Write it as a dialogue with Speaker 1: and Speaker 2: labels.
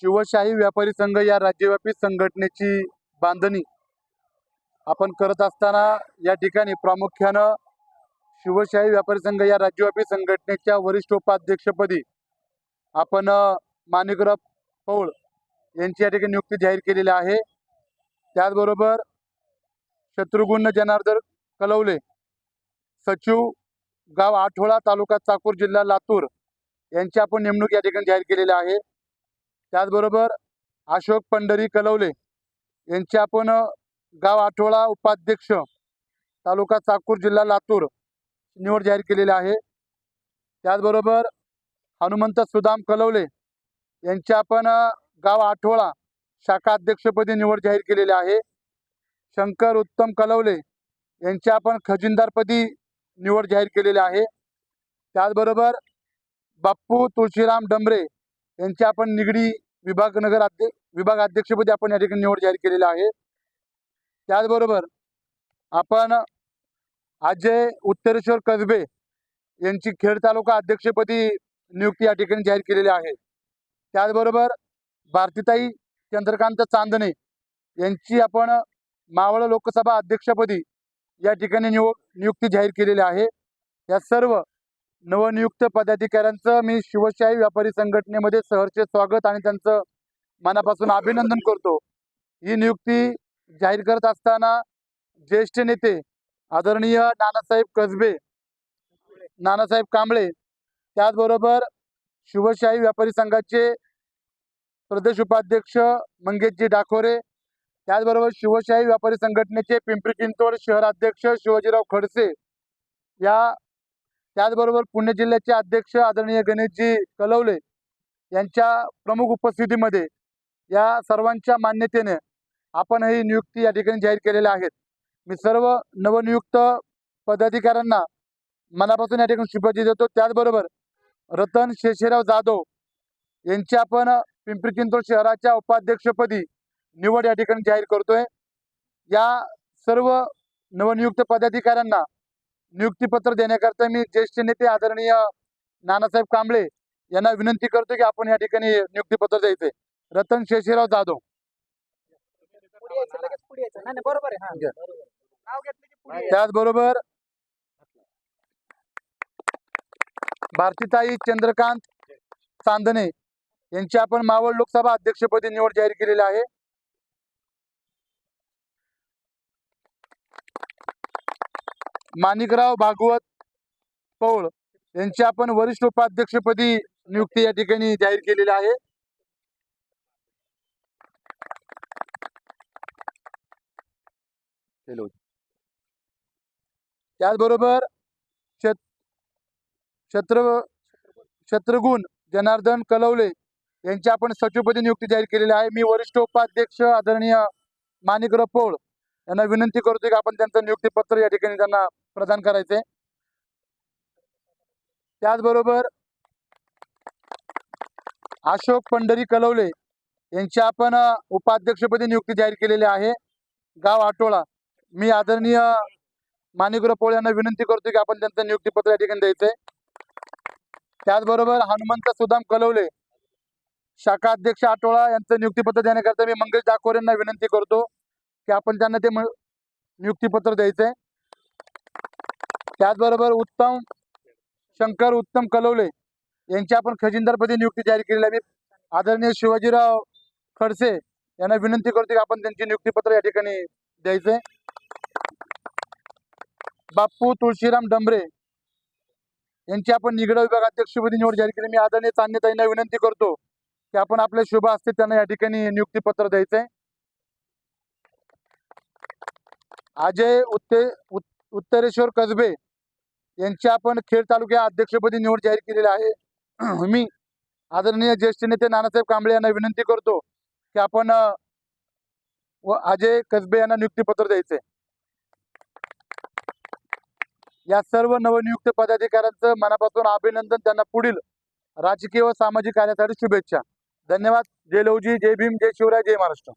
Speaker 1: शिवशाही व्यापारी संघ या राज्यव्यापी संघटनेची बांधणी आपण करत असताना या ठिकाणी प्रामुख्यानं शिवशाही व्यापारी संघ या राज्यव्यापी संघटनेच्या वरिष्ठ उपाध्यक्षपदी आपण माणिकराव पौळ यांची या ठिकाणी नियुक्ती जाहीर केलेली आहे। त्याचबरोबर शत्रुघ्न जनार्दन कलवले सचिव गाव आठवडा तालुका चाकूर जिल्हा लातूर यांची आपण नेमणूक या ठिकाणी जाहीर केलेली आहे। त्याचबरोबर अशोक पंढरी कलवले यांची आपण गाव आठवडा उपाध्यक्ष तालुका चाकूर जिल्हा लातूर निवड जाहीर केलेली आहे। त्याचबरोबर हनुमंत सुदाम कलवले यांची आपण गाव आठवडा शाखा अध्यक्षपदी निवड जाहीर केलेली आहे। शंकर उत्तम कलवले यांची आपण खजिनदारपदी निवड जाहीर केलेली आहे। त्याचबरोबर बाप्पू तुळशीराम डंबरे यांची आपण निगडी विभाग अध्यक्षपदी आपण या ठिकाणी निवड जाहीर केलेली आहे। त्याचबरोबर आपण अजय उत्तरेश्वर कसबे यांची खेड तालुका अध्यक्षपदी नियुक्ती या ठिकाणी जाहीर केलेली आहे। त्याचबरोबर भारतीताई चंद्रकांत चांदणे यांची आपण मावळ लोकसभा अध्यक्षपदी या ठिकाणी नियुक्ती जाहीर केलेली आहे। या सर्व नवनियुक्त पदाधिकाऱ्यांचं मी शिवशाही व्यापारी संघटनेमध्ये सहर्ष स्वागत आणि त्यांचं मनापासून अभिनंदन करतो। ही नियुक्ती जाहीर करत असताना ज्येष्ठ नेते आदरणीय नानासाहेब कसबे, नानासाहेब कांबळे, त्याचबरोबर शिवशाही व्यापारी संघाचे प्रदेश उपाध्यक्ष मंगेशजी डाकोरे, त्याचबरोबर शिवशाही व्यापारी संघटनेचे पिंपरी चिंचवड शहराध्यक्ष शिवाजीराव खडसे, त्याचबरोबर पुणे जिल्ह्याचे अध्यक्ष आदरणीय गणेशजी कलवले यांच्या प्रमुख उपस्थितीमध्ये या सर्वांच्या मान्यतेने आपण ही नियुक्ती या ठिकाणी जाहीर केलेल्या आहेत। मी सर्व नवनियुक्त पदाधिकाऱ्यांना मनापासून या ठिकाणी शुभेच्छा देतो। त्याचबरोबर रतन शेषराव जाधव यांची आपण पिंपरी चिंचवड शहराच्या उपाध्यक्षपदी निवड या ठिकाणी जाहीर करतोय। या सर्व नवनियुक्त पदाधिकाऱ्यांना नियुक्तीपत्र देण्याकरता मी ज्येष्ठ नेते आदरणीय नानासाहेब कांबळे यांना विनंती करतो की आपण या ठिकाणी नियुक्तीपत्र द्यायचे। रतन शेषराव जाधव। त्याचबरोबर भारतीताई चंद्रकांत चांदणे यांची आपण मावळ लोकसभा अध्यक्षपदी निवड जाहीर केलेली आहे। माणिकराव भागवत पौळ यांची आपण वरिष्ठ उपाध्यक्षपदी नियुक्ती या ठिकाणी जाहीर केलेली आहे। त्याचबरोबर शत्रुघ्न जनार्दन कलवले यांची आपण सचिवपदी नियुक्ती जाहीर केलेली आहे। मी वरिष्ठ उपाध्यक्ष आदरणीय माणिकराव पौळ यांना विनंती करतो की आपण त्यांचं नियुक्तीपत्र या ठिकाणी त्यांना प्रदान करायचे। त्याचबरोबर अशोक पंढरी कलवले यांची आपण उपाध्यक्षपदी नियुक्ती जाहीर केलेली आहे गाव आठवडा। मी आदरणीय माणिकराव पौळ यांना विनंती करतो की आपण त्यांचं नियुक्तीपत्र या ठिकाणी द्यायचंय। त्याचबरोबर हनुमंत सुदाम कलवले शाखा अध्यक्ष आठवडा यांचं नियुक्तीपत्र देण्याकरता मी मंगेश डाकोरे यांना विनंती करतो की आपण त्यांना ते नियुक्तीपत्र द्यायचंय। त्याचबरोबर शंकर उत्तम कलवले यांची आपण खजिनदारपदी नियुक्ती जाहीर केलेली आहे। मी आदरणीय शिवाजीराव खडसे यांना विनंती करतो की आपण त्यांची नियुक्तीपत्र या ठिकाणी द्यायचंय। बाप्पू तुळशीराम डंबरे यांची आपण निगड विभाग अध्यक्षपदी निवड जाहीर केली। मी आदरणीय चांदणेताईंना विनंती करतो की आपण आपल्या शुभ हस्ते त्यांना या ठिकाणी नियुक्तीपत्र द्यायचंय। अजय उत्तरेश्वर कसबे यांची आपण खेड तालुक्या अध्यक्षपदी निवड जाहीर केलेली आहे। मी आदरणीय ज्येष्ठ नेते नानासाहेब कांबळे यांना विनंती करतो की आपण अजय कसबे यांना नियुक्तीपत्र द्यायचंय। या सर्व नवनियुक्त पदाधिकाऱ्यांचं मनापासून अभिनंदन, त्यांना पुढील राजकीय व सामाजिक कार्यासाठी शुभेच्छा। धन्यवाद। जय लवजी, जय भीम, जय शिवराय, जय महाराष्ट्र।